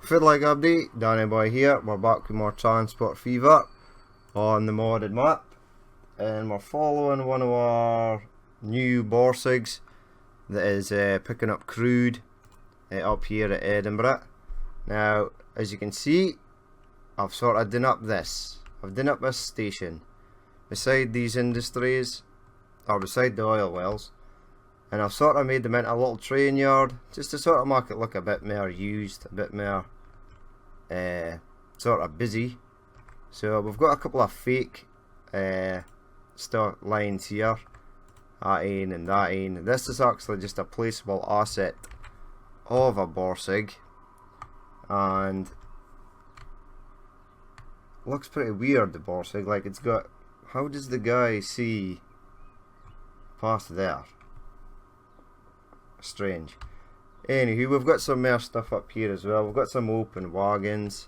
Fiddler update, Danny Boy here. We're back with more Transport Fever on the modded map, and we're following one of our new borsigs that is picking up crude up here at Edinburgh. Now, as you can see, I've sort of done up this. I've done up this station beside these industries, or beside the oil wells, and I've sort of made them into a little train yard just to sort of make it look a bit more used, a bit more sort of busy. So we've got a couple of fake stock lines here, that in and that in. This is actually just a placeable asset of a borsig, and looks pretty weird, the borsig. Like, it's got, how does the guy see past there? Strange. Anywho, we've got some more stuff up here as well. We've got some open wagons.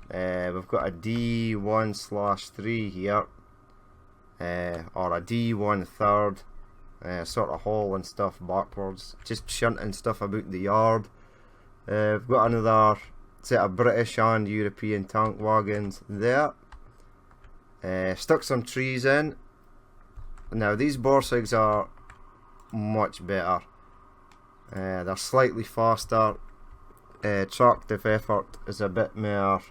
We've got a D1/3 here, or a D1/3, sort of hauling stuff backwards, just shunting stuff about the yard. We've got another set of British and European tank wagons there. Stuck some trees in. Now these borsigs are much better. They're slightly faster. Tractive effort is a bit more,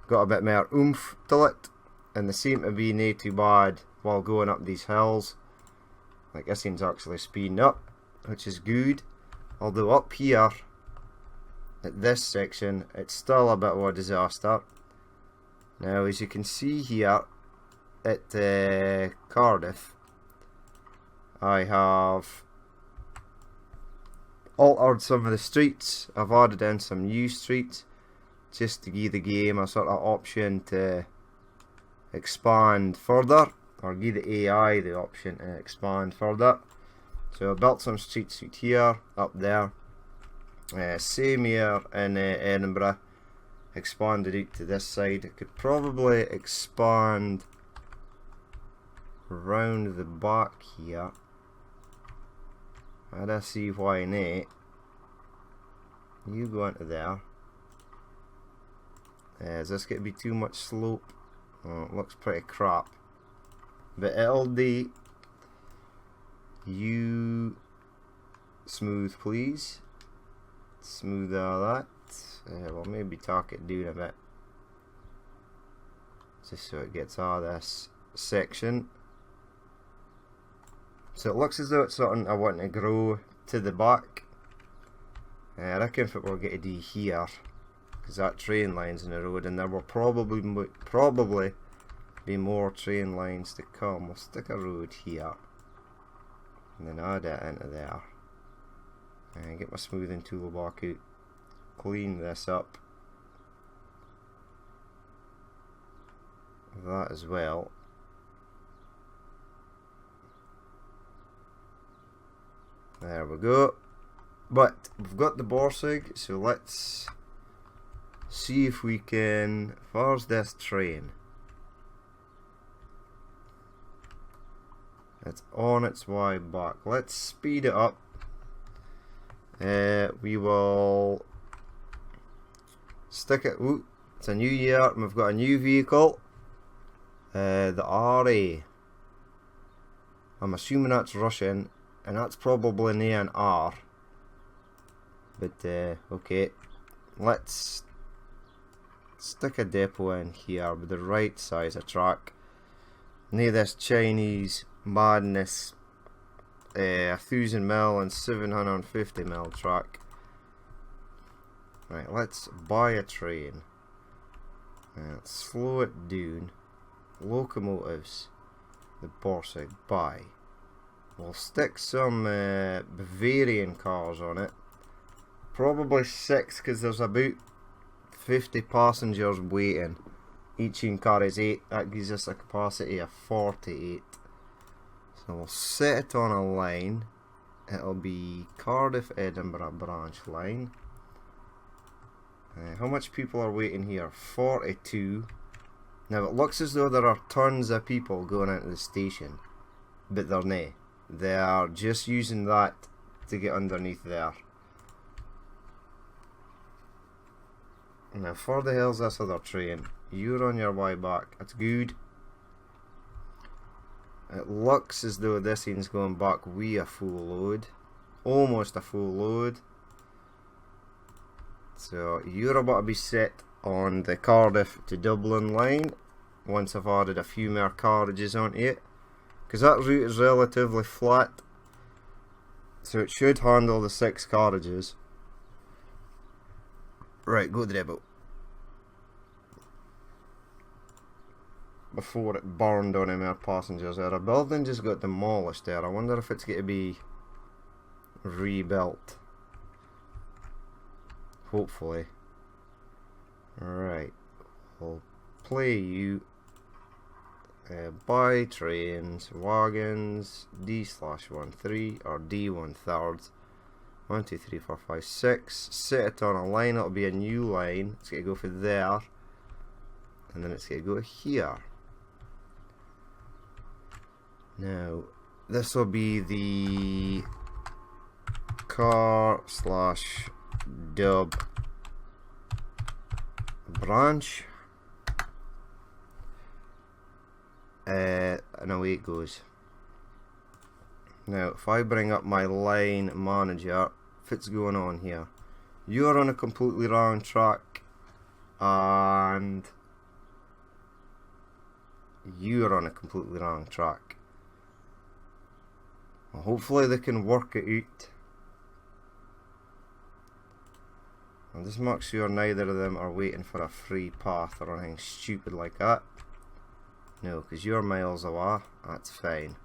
got a bit more oomph to it, and they seem to be not too bad while going up these hills. Like, this seems actually speeding up, which is good. Although up here at this section, it's still a bit of a disaster. Now, as you can see here at Cardiff, I have altered some of the streets. I've added in some new streets just to give the game a sort of option to expand further, or give the AI the option to expand further. So I built some streets out here, up there, same here in Edinburgh, expanded out to this side. I could probably expand around the back here. I don't see why not. You go into there. Is this going to be too much slope? Oh, it looks pretty crap. But it'll do. You smooth, please. Smooth all that. We'll maybe talk it down a bit, just so it gets out of this section. So it looks as though it's something I want to grow to the back. I reckon if it were going to do here, because that train line's in the road, and there will probably be more train lines to come. We'll stick a road here, and then add it into there. And get my smoothing tool back out. Clean this up. That as well. There we go. But we've got the borsig, so let's see if we can. Where's this train? It's on its way back. Let's speed it up. We will stick it. Ooh, it's a new year, and we've got a new vehicle. The RA. I'm assuming that's Russian, and that's probably near an R. But okay, let's stick a depot in here with the right size of track near this Chinese madness 1000 mil and 750 mil track. Right, let's buy a train. Let's slow it down. Locomotives, the borsig, buy. We'll stick some Bavarian cars on it. Probably 6, because there's about 50 passengers waiting. Each in carries 8. That gives us a capacity of 48. So we'll set it on a line. It'll be Cardiff Edinburgh branch line. How much people are waiting here? 42. Now it looks as though there are tons of people going into the station, but they're not. They are just using that to get underneath there. Now, for the hell's this other train? You're on your way back. That's good. It looks as though this thing's going back with a full load. Almost a full load. So, you're about to be set on the Cardiff to Dublin line. Once I've added a few more carriages onto it. Because that route is relatively flat. So it should handle the 6 carriages. Right, go dribble. Before it burned on any more passengers there. A building just got demolished there. I wonder if it's going to be rebuilt. Hopefully. Right. I'll play you. Buy trains, wagons, D/13 or D/1/3. 1, 2, 3, 4, 5, 6. Set it on a line, it'll be a new line. It's going to go for there. And then it's going to go here. Now, this will be the car/dub branch. And away it goes. Now, if I bring up my line manager, what's going on here? You're on a completely wrong track, and you're on a completely wrong track. Well, hopefully they can work it out. I'll just make sure neither of them are waiting for a free path or anything stupid like that. No, because you're miles away. That's fine.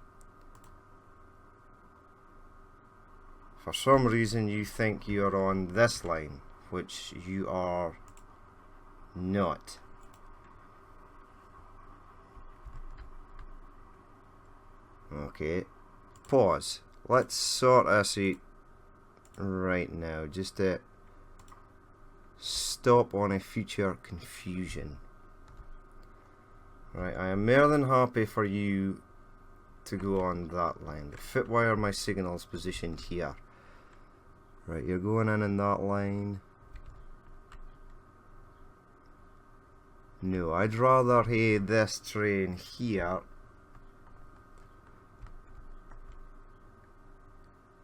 For some reason you think you're on this line, which you are not. Okay. Pause. Let's sort this out right now, just to stop on a future confusion. Right, I am more than happy for you to go on that line. Fit wire my signals positioned here. Right, you're going in that line. No, I'd rather have this train here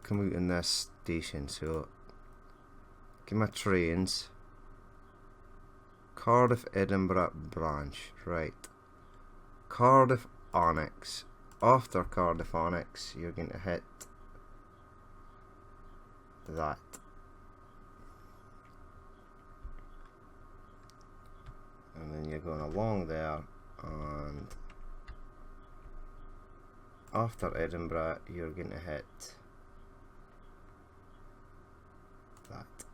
come out in this station. So, get my trains. Cardiff Edinburgh branch, right. Cardiff Onyx. After Cardiff Onyx, you're going to hit that. And then you're going along there, and after Edinburgh, you're going to hit that.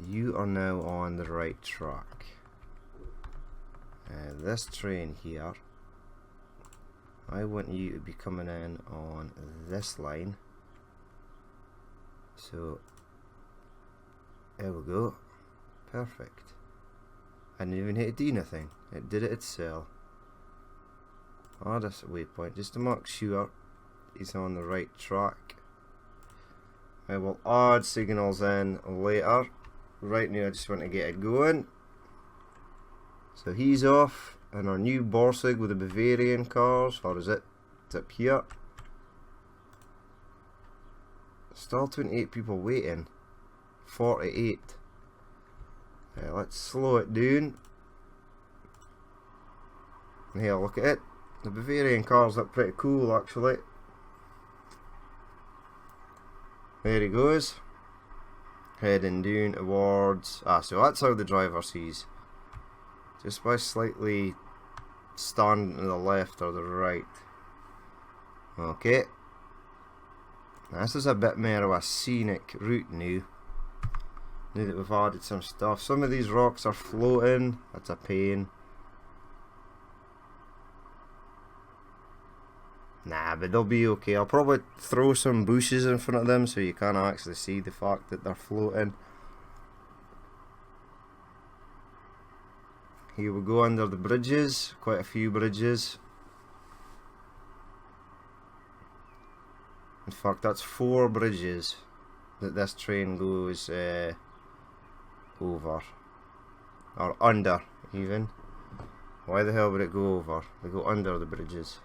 You are now on the right track. This train here, I want you to be coming in on this line. So there we go. Perfect. I didn't even hit to do nothing. It did it itself. Add a waypoint just to make sure he's on the right track. I will add signals in later. Right now I just want to get it going. So he's off, and our new Borsig with the Bavarian cars, or is it? It's up here. Still 28 people waiting. 48. Let's slow it down. Here, look at it. The Bavarian cars look pretty cool actually. There he goes. Heading down towards... so that's how the driver sees. Just by slightly standing to the left or the right. Okay. This is a bit more of a scenic route now. Now that we've added some stuff. Some of these rocks are floating. That's a pain. Nah, but they'll be okay. I'll probably throw some bushes in front of them so you can't actually see the fact that they're floating. Here we go under the bridges. Quite a few bridges. In fact, that's 4 bridges that this train goes over. Or under, even. Why the hell would it go over? They go under the bridges.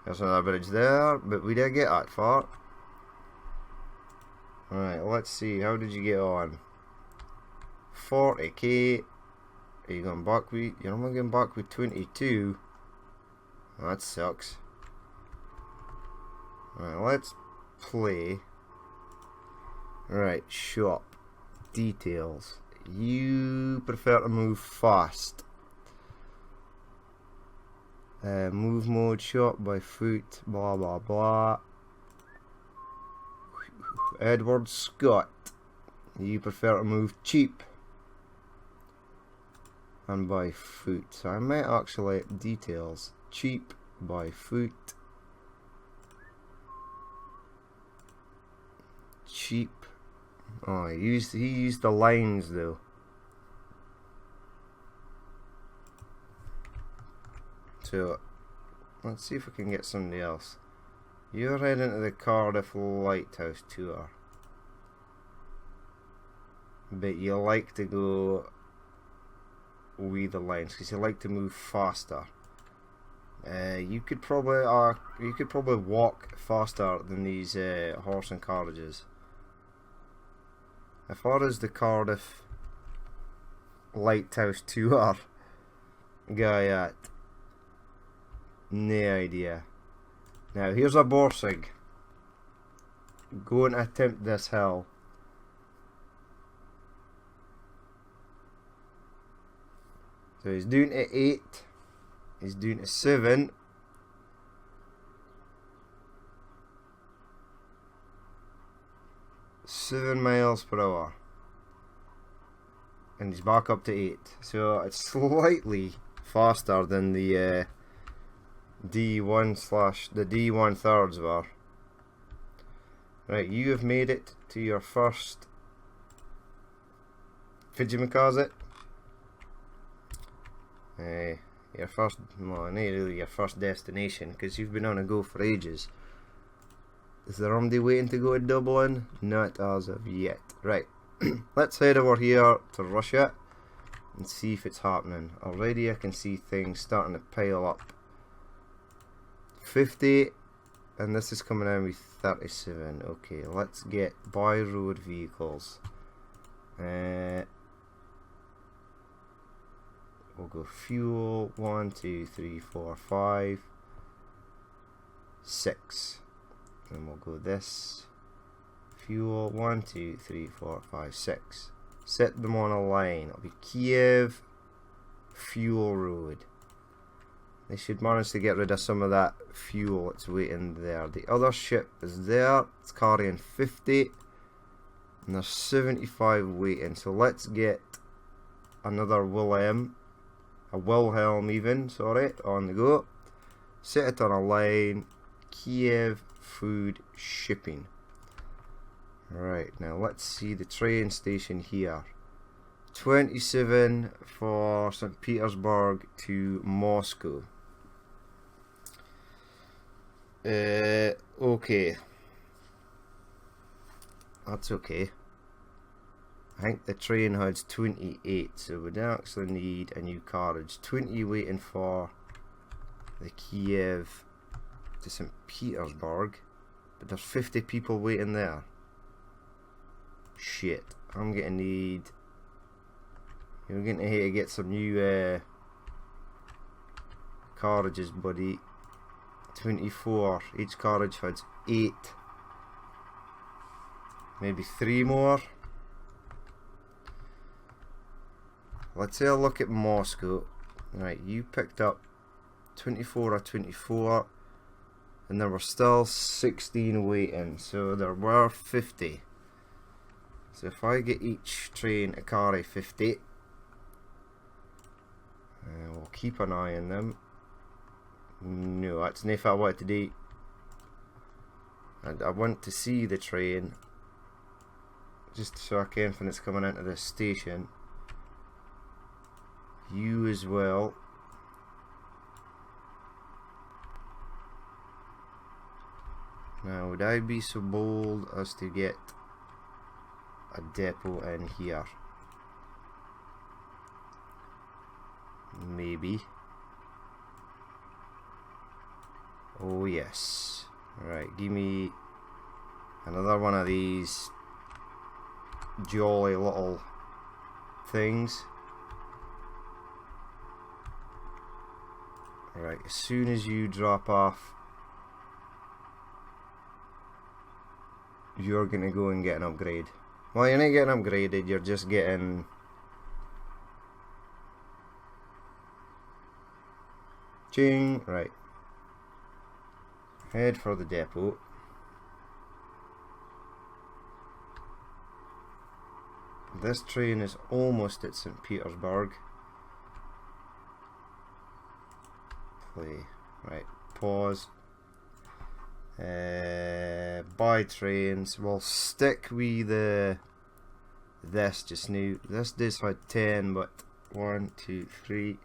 There's another bridge there, but we didn't get that far. Alright, let's see. How did you get on? 40k. Are you going back with... You're only going back with 22. That sucks. Alright, let's play. Right, shop. Details. You prefer to move fast. Move mode, shop by foot, blah blah blah. Edward Scott. You prefer to move cheap and by foot. So I might actually details. Cheap by foot. Cheap. Oh, he used the lines though. So let's see if we can get somebody else. You're heading to the Cardiff Lighthouse tour, but you like to go with the lines because you like to move faster. You could probably walk faster than these horse and carriages. As far as the Cardiff Lighthouse tour guy at, no idea. Now here's a Borsig. Go and attempt this hill. So he's doing it 8. He's doing it 7. miles per hour. And he's back up to 8. So it's slightly faster than the D1 D1/3 were. Right, you have made it to your first Fijimikaze. Your first, well, not really your first destination, because you've been on a go for ages. Is there somebody waiting to go to Dublin? Not as of yet. Right, let's head over here to Russia and see if it's happening. Already I can see things starting to pile up. 50, and this is coming in with 37. Okay, let's get by road vehicles. We'll go fuel 1, 2, 3, 4, 5, 6. And we'll go this. Fuel 1, 2, 3, 4, 5, 6. Set them on a line. It'll be Kiev Fuel Road. They should manage to get rid of some of that fuel that's waiting there. The other ship is there. It's carrying 50. And there's 75 waiting. So let's get another Wilhelm even, sorry, on the go. Set it on a line. Kiev food shipping. Right, now let's see the train station here. 27 for St. Petersburg to Moscow. Okay. That's okay. I think the train has 28, so we'd actually need a new carriage. 20 waiting for the Kiev to St. Petersburg, but there's 50 people waiting there. Shit, I'm gonna need... You're gonna need to get some new carriages, buddy. 24, each carriage has 8. Maybe 3 more. Let's have a look at Moscow. Right, you picked up 24 or 24, and there were still 16 waiting, so there were 50. So if I get each train to carry 50, we'll keep an eye on them. No, that's not what I wanted to do. And I want to see the train, just so I can when it's coming into the station. You as well. Now, would I be so bold as to get a depot in here? Maybe. Oh yes. Right, give me another one of these jolly little things. Right, as soon as you drop off, you're gonna go and get an upgrade. Well, you're not getting upgraded, you're just getting ching. Right, head for the depot. This train is almost at St. Petersburg. Play. Right, pause. Buy trains. We'll stick with this just now. This does have 10, but 1, 2, 3.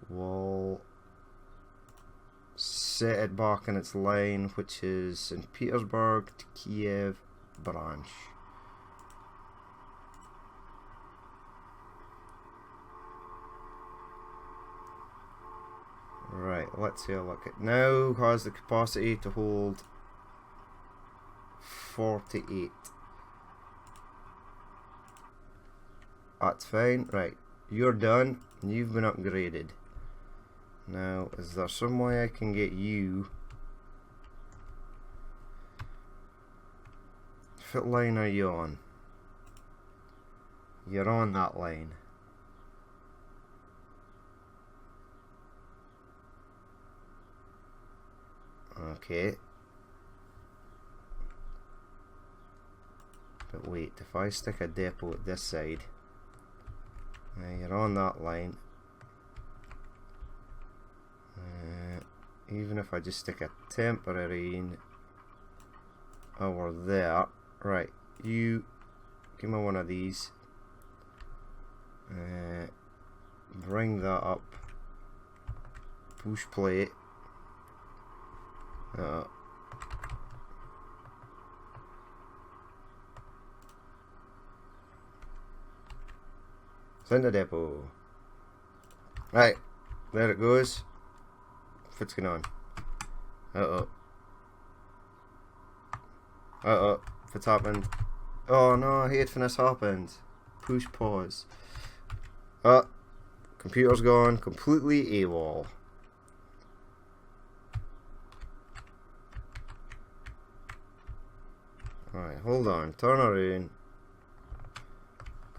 We'll set it back in its line, which is St. Petersburg to Kiev branch. Right, let's have a look. It now has the capacity to hold 48. That's fine. Right, you're done. You've been upgraded. Now, is there some way I can get you? What line are you on? You're on that line. Okay. But wait, if I stick a depot at this side, now you're on that line. Even if I just stick a temporary in over there, right? You give me one of these. Bring that up. Push play. Send the depot. Right, there it goes. What's going on? What's happened? Oh no, I hate when this happens. Push pause. Computer's gone completely AWOL. Alright, hold on, turn around.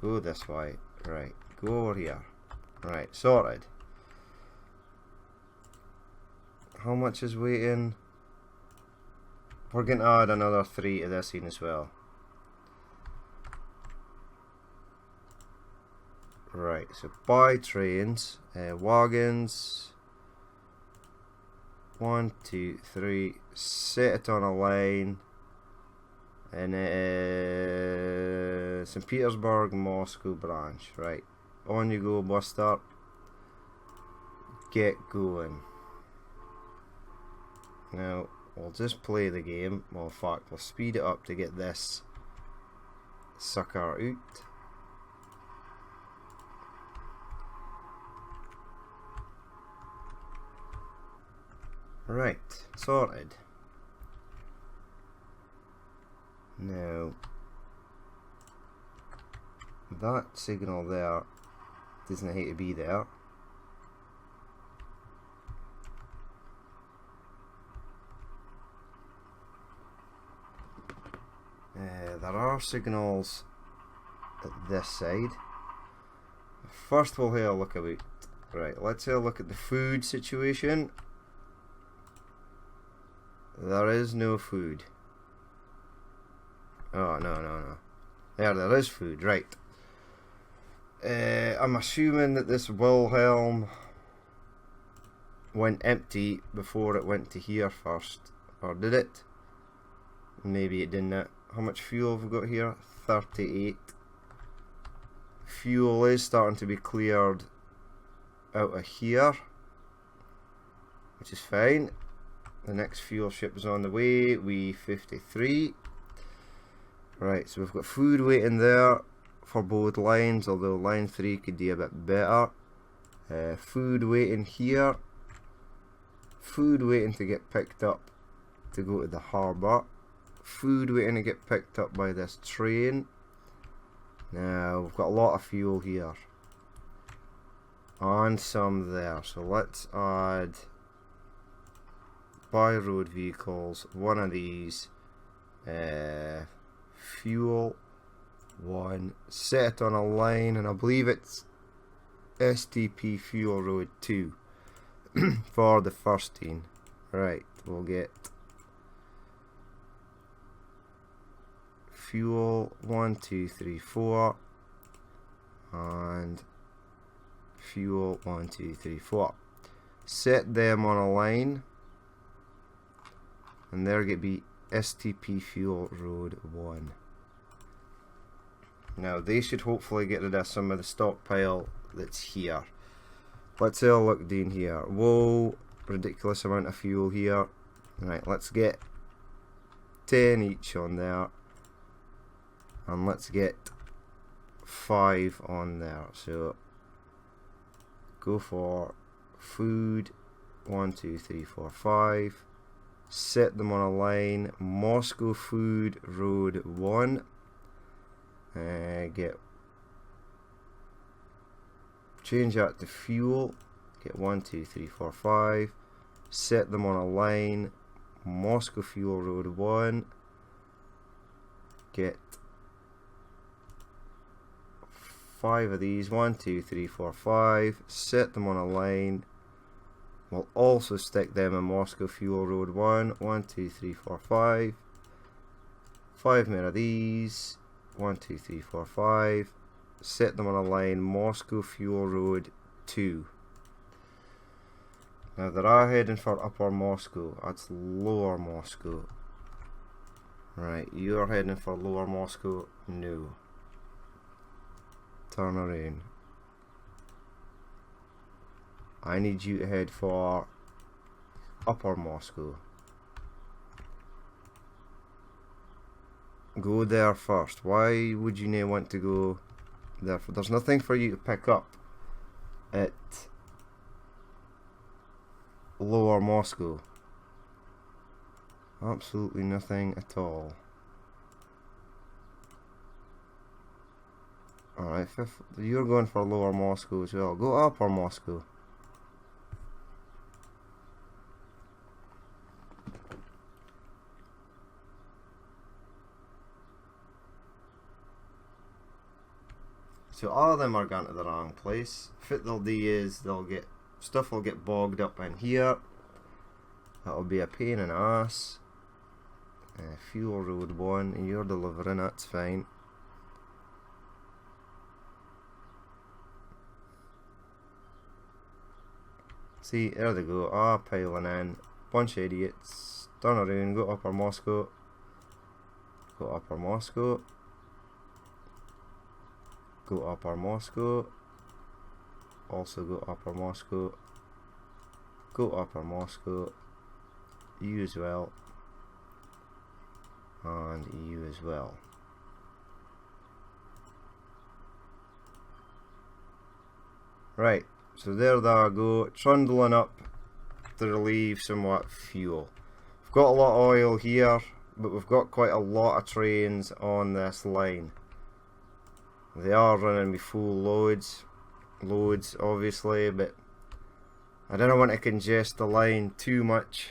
Go this way. Right, go over here. Right, sorted. How much is waiting? We're going to add another 3 to this scene as well. Right, so buy trains, wagons. 1, 2, 3. Set it on a line. And St. Petersburg, Moscow branch. Right, on you go, Buster. Get going. Now, we'll just play the game. Well, in fact, we'll speed it up to get this sucker out. Right, sorted. Now, that signal there doesn't need to be there. There are signals at this side. First we'll have a look about. Right, let's have a look at the food situation. There is no food. Oh, no. There is food, right. I'm assuming that this Wilhelm went empty before it went to here first. Or did it? Maybe it didn't. How much fuel have we got here? 38. Fuel is starting to be cleared out of here, which is fine. The next fuel ship is on the way. We 53. Right, so we've got food waiting there for both lines, although line 3 could do a bit better. Food waiting here. Food waiting to get picked up to go to the harbour. Food waiting to get picked up by this train. Now we've got a lot of fuel here and some there, so let's add by road vehicles one of these. Fuel 1, set it on a line, and I believe it's STP Fuel Road 2 for the first team. Right, we'll get fuel 1, 2, 3, 4 and fuel 1, 2, 3, 4. Set them on a line, and they're going to be STP Fuel Road 1. Now they should hopefully get rid of some of the stockpile that's here. Let's have a look down here. Whoa, ridiculous amount of fuel here. Right, let's get 10 each on there, and let's get 5 on there. So go for food 1, 2, 3, 4, 5. Set them on a line. Moscow Food Road 1. Change that to fuel. Get 1, 2, 3, 4, 5. Set them on a line. Moscow Fuel Road 1. Get 5 of these. 1, 2, 3, 4, 5. Set them on a line. We'll also stick them in Moscow Fuel Road 1. 1, 2, 3, 4, 5. 5 more of these. 1, 2, 3, 4, 5. Set them on a line. Moscow Fuel Road 2. Now they're heading for Upper Moscow. That's Lower Moscow. Right, you're heading for Lower Moscow. No. Turn around. I need you to head for Upper Moscow. Go there first. Why would you not want to go there? There's nothing for you to pick up at Lower Moscow. Absolutely nothing at all. Alright, you're going for Lower Moscow as well. Go Upper Moscow. So all of them are going to the wrong place. What they'll do is stuff will get bogged up in here. That'll be a pain in the ass. Fuel Road 1, and you're delivering, that's fine. See, there they go, piling in. Bunch of idiots. Turn around, go Upper Moscow. Go Upper Moscow. Go Upper Moscow. Also go Upper Moscow. Go Upper Moscow. You as well. And you as well. Right, so there they go, trundling up to relieve somewhat fuel. We've got a lot of oil here, but we've got quite a lot of trains on this line. They are running with full loads obviously, but I don't want to congest the line too much.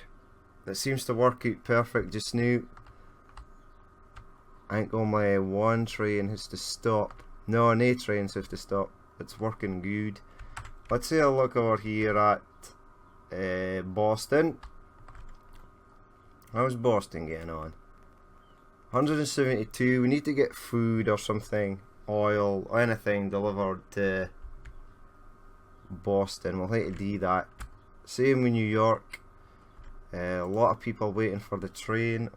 It seems to work out perfect just now. I think only one train has to stop. No trains have to stop. It's working good. Let's say a look over here at Boston. How's Boston getting on? 172. We need to get food or something, oil, anything delivered to Boston. We'll have to do that. Same with New York. A lot of people waiting for the train,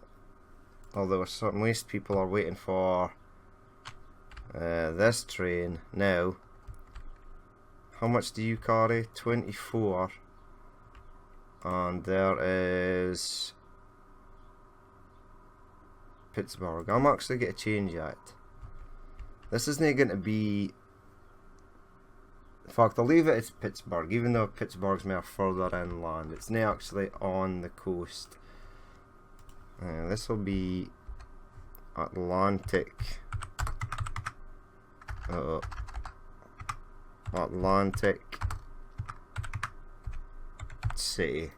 although most people are waiting for this train now. How much do you carry? 24. And there is Pittsburgh. I'm actually going to change that. This isn't going to be In fact, I'll leave it as Pittsburgh, even though Pittsburgh's more further inland. It's now actually on the coast. This will be Atlantic. Atlantic City.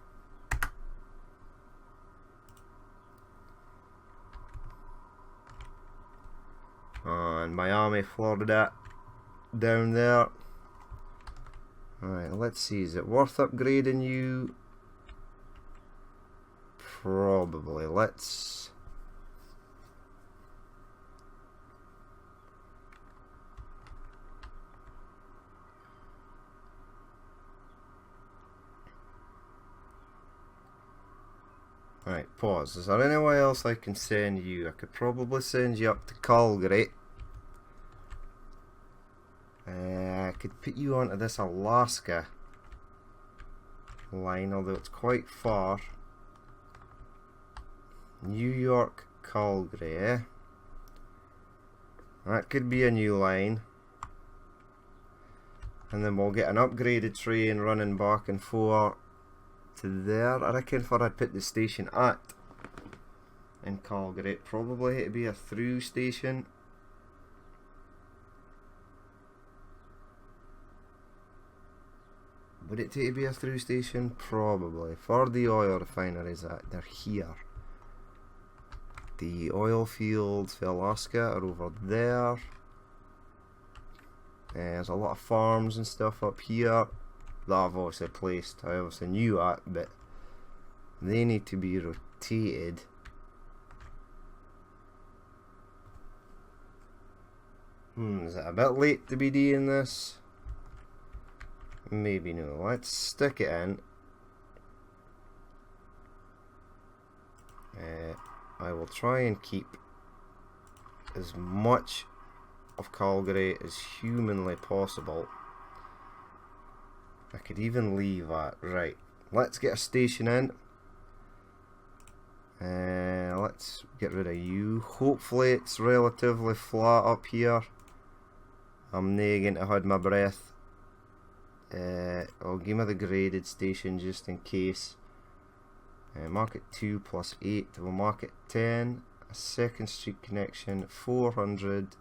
And Miami, Florida, down there. Alright, let's see, is it worth upgrading you? Probably. Let's... Right, pause. Is there anywhere else I can send you? I could probably send you up to Calgary. I could put you onto this Alaska line, although it's quite far. New York, Calgary, eh? That could be a new line. And then we'll get an upgraded train running back and forth to there. I reckon for I'd put the station at in Calgary, it'd probably be a through station. Would it take to be a through station? Probably. For the oil refineries, they're here. The oil fields for Alaska are over there. There's a lot of farms and stuff up here that I've obviously placed. I obviously knew that, but they need to be rotated. Is it a bit late to be doing this? Maybe no. Let's stick it in. I will try and keep as much of Calgary as humanly possible. I could even leave that. Right, let's get a station in. Let's get rid of you. Hopefully it's relatively flat up here. I'm nagging to hold my breath. I'll give me the graded station just in case. Market 2 plus 8. We'll market 10. A second street connection 400.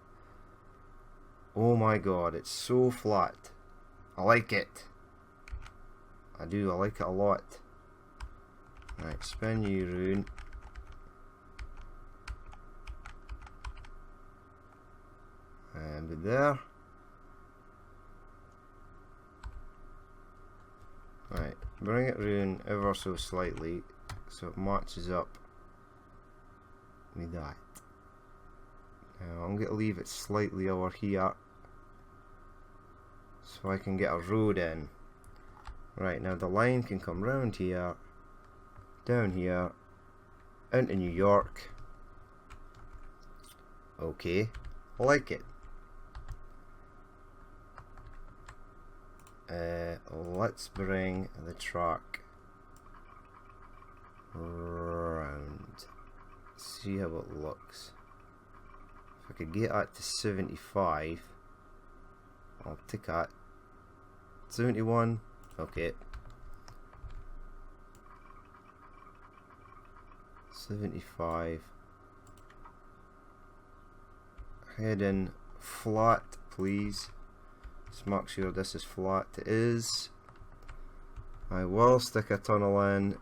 Oh my god, it's so flat. I like it. I do, I like it a lot. Right, spin you rune. And there. Right, bring it round ever so slightly so it matches up with that. Now I'm going to leave it slightly over here so I can get a road in. Right, now the line can come round here, down here, into New York. Okay, I like it. Let's bring the track round. See how it looks. If I could get that to 75, I'll take that. 71, okay. 75. Head in flat, please. Just make sure this is flat. It is. I will stick a tunnel in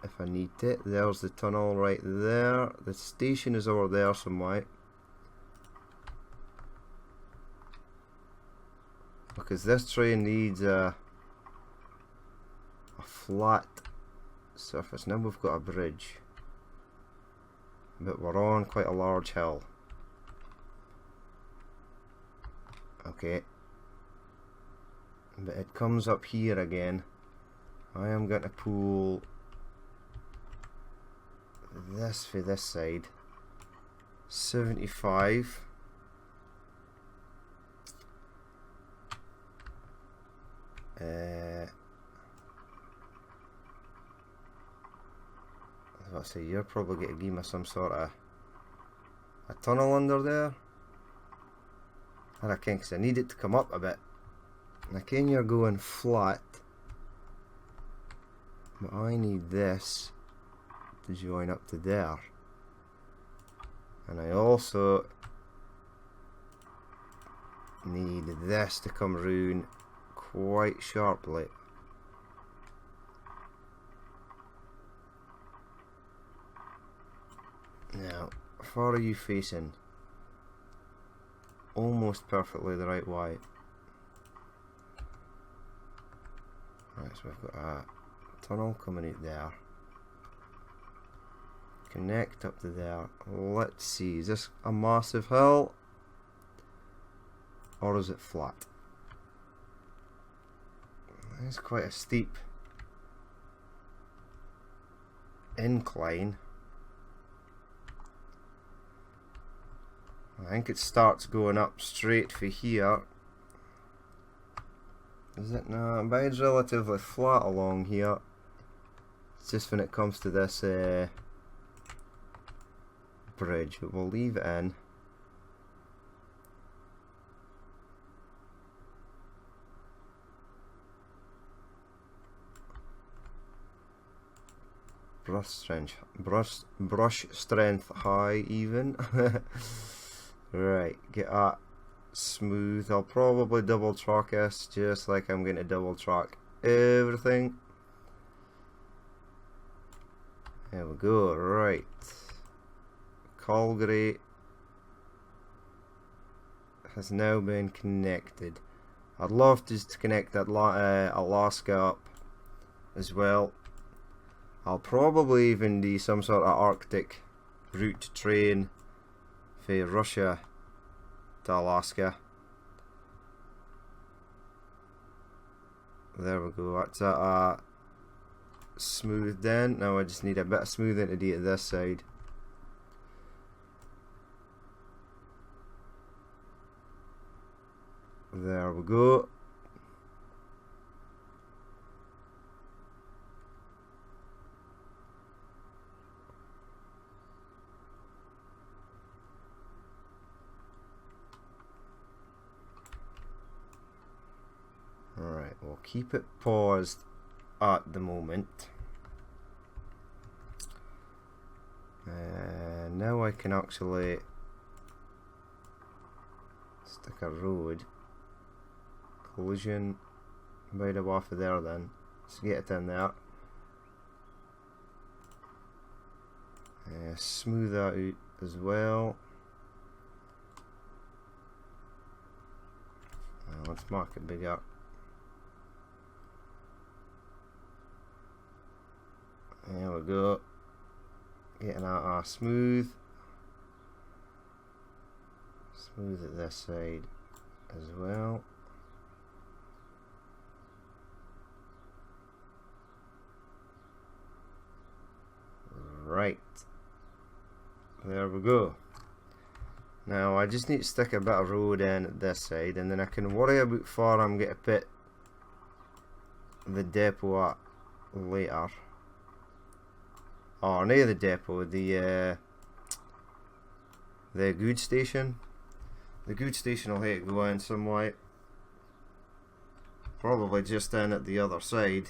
if I need it. There's the tunnel right there. The station is over there somewhere. Because this train needs a flat surface. Now we've got a bridge, but we're on quite a large hill. Okay, but it comes up here again. I am going to pull this for this side. 75. I say you're probably going to give me some sort of a tunnel under there. I reckon, because I need it to come up a bit. And I can you're going flat. But I need this to join up to there. And I also need this to come round quite sharply. Now, how far are you facing? Almost perfectly the right way. Right, so we've got a tunnel coming out there. Connect up to there. Let's see, is this a massive hill? Or is it flat? It's quite a steep incline. I think it starts going up straight for here. Is it? No, but it's relatively flat along here. It's just when it comes to this bridge, but we'll leave it in. Brush strength high even. Right, get that smooth. I'll probably double track this, just like I'm going to double track everything. There we go. Right, Calgary has now been connected. I'd love just to connect that Alaska up as well. I'll probably even do some sort of Arctic route train for Russia to Alaska. There we go, that's that smoothed in. Now I just need a bit of smoothing to do to this side. There we go. Alright, we'll keep it paused at the moment. Now I can actually stick a road collision right up off of there then. Let's get it in there. Smooth that out as well. Let's mark it bigger. There we go. Getting out smooth. Smooth at this side as well. Right. There we go. Now I just need to stick a bit of road in at this side, and then I can worry about far I'm going to put the depot at later. Or near the depot, the goods station. The goods station will have to go in some way. Probably just in at the other side.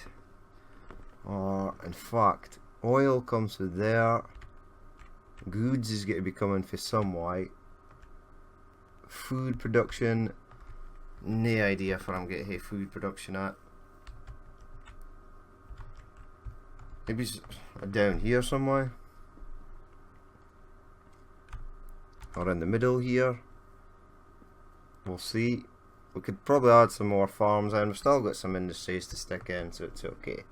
Or in fact, oil comes from there. Goods is going to be coming for some way. Food production, no idea if I'm getting food production at. Maybe it's down here somewhere, or in the middle here. We'll see. We could probably add some more farms in. We've still got some industries to stick in, so it's okay.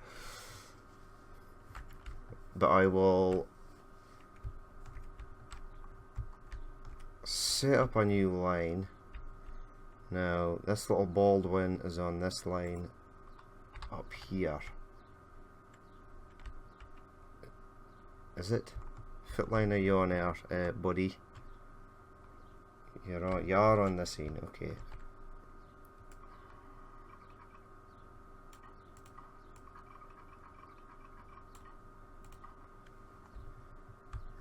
But I will set up a new line. Now this little Baldwin is on this line up here. Is it? Footline, are you on there, buddy? You are on the scene, okay.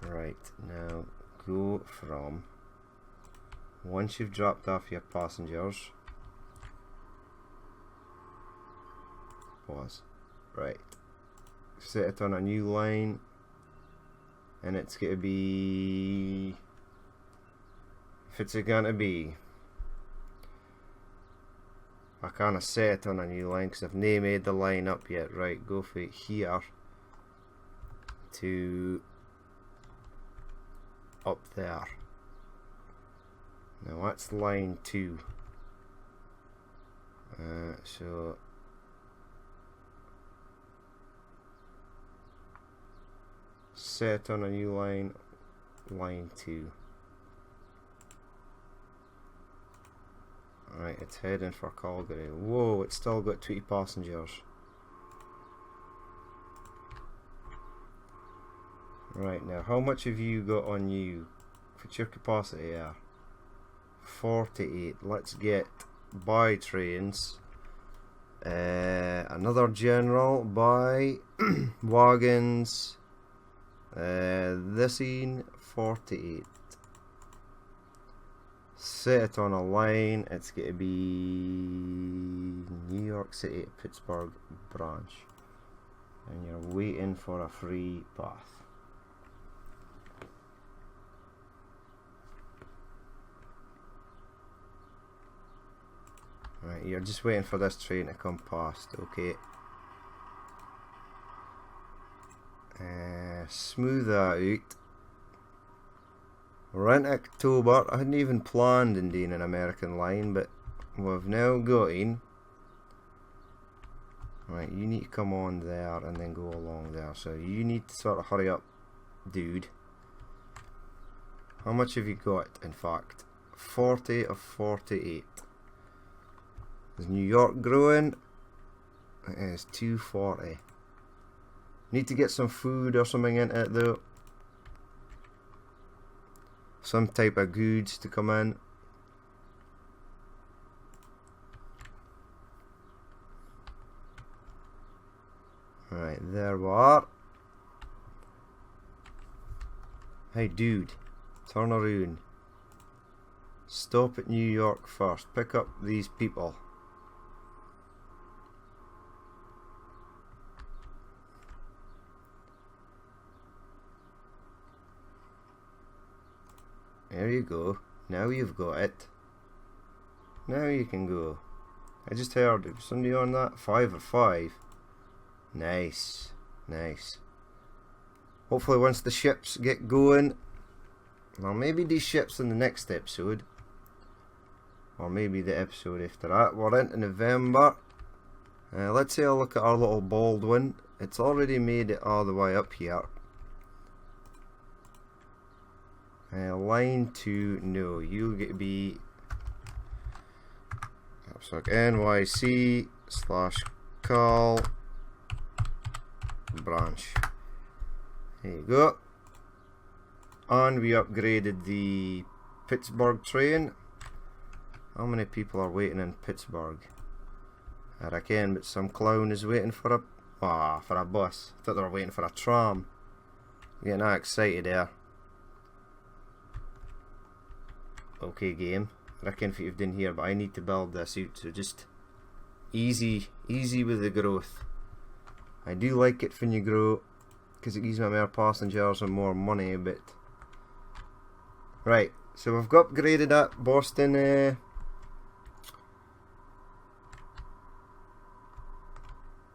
Right, now go from once you've dropped off your passengers, pause. Right. Set it on a new line, and it's going to be, if it's going to be, I can't set it on a new line because I've not made the line up yet. Right, go for it here to up there. Now that's line 2. So set on a new line, line 2. Right, it's heading for Calgary. Whoa, it's still got 20 passengers. Right, now how much have you got on you? What's your capacity here? 48. Let's get buy trains. Another general, buy wagons. This in 48. Set it on a line. It's going to be New York City, Pittsburgh branch, and you're waiting for a free path. Right, you're just waiting for this train to come past. Okay. Smooth that out. We're in October. I hadn't even planned on doing an American line, but we've now got in. Right, you need to come on there and then go along there. So you need to sort of hurry up, dude. How much have you got, in fact? 40 of 48. Is New York growing? It is 240. Need to get some food or something in it though. Some type of goods to come in. Right, there we are. Hey dude, turn around. Stop at New York first. Pick up these people. There you go. Now you've got it. Now you can go. I just heard it. Was somebody on that? 5 or 5. Nice. Nice. Hopefully once the ships get going. Well, maybe these ships in the next episode. Or maybe the episode after that. We're into November. Let's have a look at our little Baldwin. It's already made it all the way up here. Line 2, no, you'll get to be NYC / call branch. There you go. And we upgraded the Pittsburgh train. How many people are waiting in Pittsburgh? I reckon, but some clown is waiting for a bus. I thought they were waiting for a tram. Getting all excited there. Okay game, I reckon if you've done here, but I need to build this out, so just easy with the growth. I do like it when you grow, because it gives me more passengers and more money, but... Right, so we've got upgraded that Boston,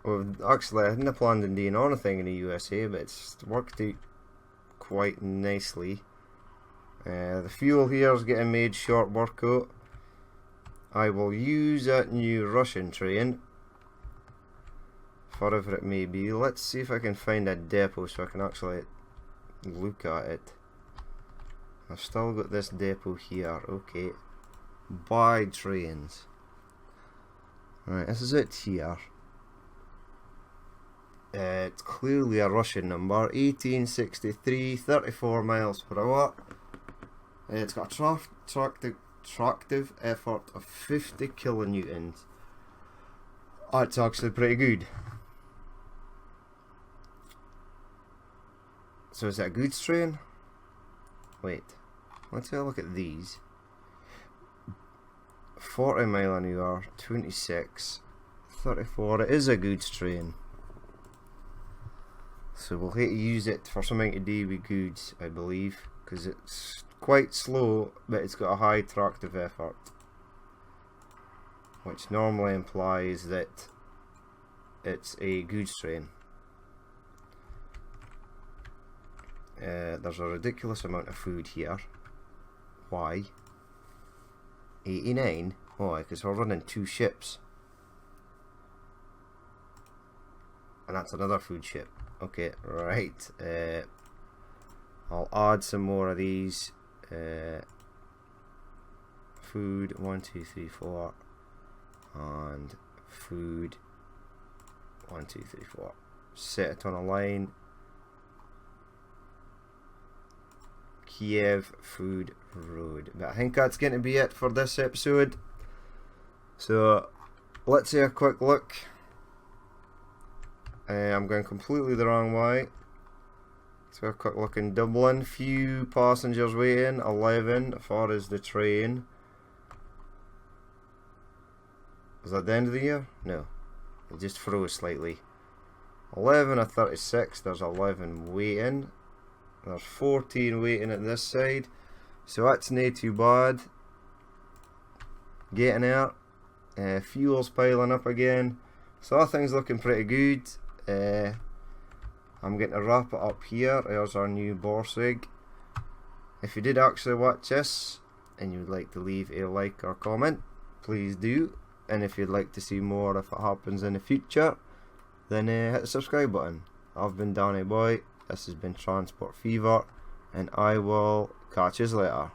well, actually I hadn't planned on doing anything in the USA, but it's worked out quite nicely. The fuel here is getting made short workout. I will use that new Russian train, whatever it may be. Let's see if I can find a depot so I can actually look at it. I've still got this depot here. Okay, buy trains. Right, this is it here. It's clearly a Russian number. 1863, 34 miles per hour. It's got a tractive effort of 50 kilonewtons. That's actually pretty good. So is it a goods train? Wait, let's have a look at these. 40 mile an hour, 26, 34. It is a goods train. So we'll have to use it for something to do with goods, I believe, because it's quite slow, but it's got a high tractive effort, which normally implies that it's a goods train. There's a ridiculous amount of food here. Why? 89? Why? Because we're running 2 ships. And that's another food ship. Okay, right. I'll add some more of these. Food 1, 2, 3, 4, and food 1, 2, 3, 4. Set it on a line. Kiev Food Road. But I think that's going to be it for this episode. So let's have a quick look. I'm going completely the wrong way. Let's have a quick look in Dublin. Few passengers waiting. 11 as far as the train. Was that the end of the year? No. It just froze slightly. 11 of 36. There's 11 waiting. There's 14 waiting at this side. So that's not too bad. Getting out. Fuel's piling up again. So that thing's looking pretty good. I'm going to wrap it up here. There's our new Borsig. If you did actually watch this and you would like to leave a like or comment, please do. And if you'd like to see more if it happens in the future, then hit the subscribe button. I've been Danny Boy. This has been Transport Fever, and I will catch you later.